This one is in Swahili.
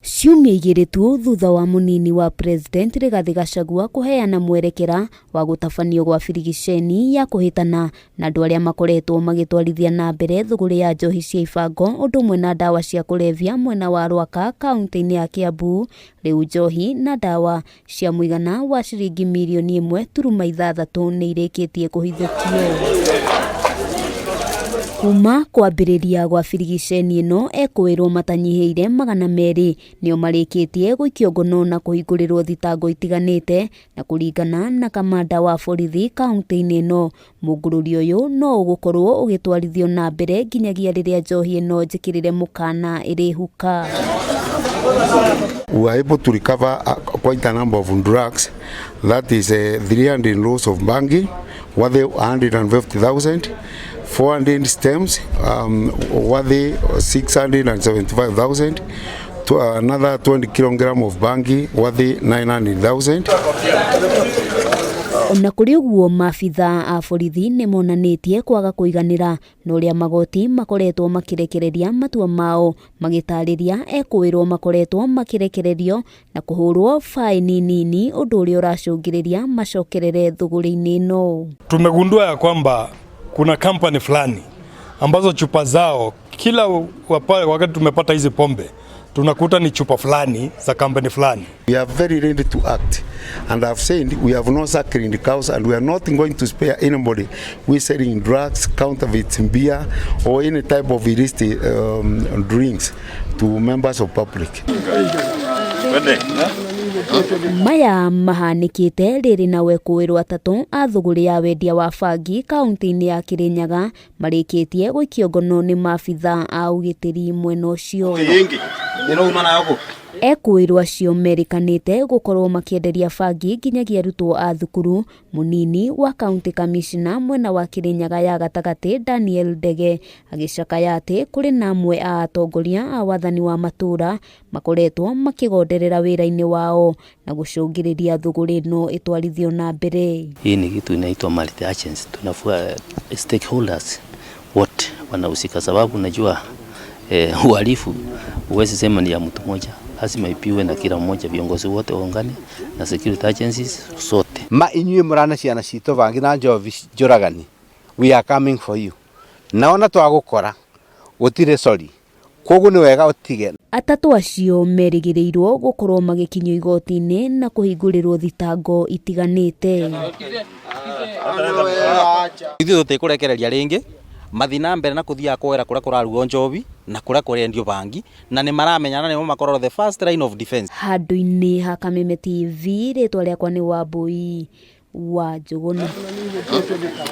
Ciumia igĩrĩ tu thutha wa munini wa president Rigathi Gachagua kuheana mwerekera wa gutabanio gwa birigiceni ya kuhitana na andũ arĩa makoretwo magĩtwarithia na mbere thũgũrĩ ya njohi cia ibango ũndũ ũmwe na ndawa cia kurebia mwena wa Rwaka kaunti-ini ya Kiambu. Rĩu njohi na ndawa cia muigana wa ciringi mirioni 1.6 nĩ irĩkĩtie kuhithukio. Kuma kwambĩrĩria gwa birigiceni ĩno ekuirwo matanyihiire 200 nĩo marikitie guikio ngono na kuhingũrĩrwo thitango itiganĩte na kũringana na kamanda wa borithi kaunti-ini ĩno. Mũngũrũri ũyũ no ũgũkorwo ũgĩtwarithio na mbere nginyagia rĩrĩa njohi ĩno njĩkĩrĩre mũkana ĩrĩhuka. We are able to recover quite a number of drugs, that is 300 rolls of bangi worth 150,000, 400 stems worth 675,000, to another 20 kilogram of bangi worth 900,000. Ona kũrĩ ũguo maabitha a borithi nĩ monanĩtie kwaga kũiganĩra na ũrĩa magoti makoretwo makĩrekereria matua mao, magĩtarĩria ekuirwo makoretwo makĩrekererio na kũhũrwo faini nini, ũndũ ũrĩa ũracũngĩrĩria macokerere thũgũrĩ-inĩ ĩno. Tumegundua ya kwamba kuna kampani fulani ambazo chupa zao kila wakati tumepata hizi pombe tunakuta ni chupa fulani za kampani fulani. We are very ready to act, and I've said we have no sacred cows, and we are not going to spare anybody who is selling drugs, counterfeit beer or any type of illicit drinks to members of public. Maya mahanĩkĩte rĩrĩ na wekuirwo atatũ a thũgũrĩ ya wendia wa bangi kaunti-ini ya Kirinyaga marĩkĩtie guikio ngono nĩ maabitha a ugitiri mwena ũcio. Ekuirwo acio merĩkanĩte gũkorwo makĩenderia bangi nginyagia arutwo a thukuru. Munini wa county commissioner mwena wa Kirinyaga ya gatagatĩ Daniel Ndege agĩcakaya atĩ kũrĩ na amwe a atongoria a wathani wa matũra makoretwo makĩgonderera wĩra-inĩ wao na gũcũngĩrĩria thũgũrĩ ĩno ĩtwarithio na mbere. Hii ni kitu inaitwa multi agency, tunafua stakeholders wote wanahusika, sababu najua uhalifu huwezi sema ni ya mtu mmoja, lazima ipiwe na kila mmoja, viongozi wote waungane na security agencies sote. Inyuĩ murana ciana citũ bangi na njovi njũragani, we are coming for you. Naona twagũkora gũtirĩ sorry, koguo nĩ wega ũtige. Atatũ acio merĩgĩrĩirwo gũkorwo magĩkinyio igoti-ini na kũhingũrĩrwo thitango itiganĩte. Ithuĩ tũtikũrekereria rĩngĩ mathina mbere na kuthia kwera kũrĩa kũraruo njovi na kũrĩa kũrendio bangi, na nĩ maramenya na nĩ makorwo the first line of defense. Handũ-inĩ ha Kameme TV, rĩtwa rĩakwa nĩ Wambui wa Njũgũna.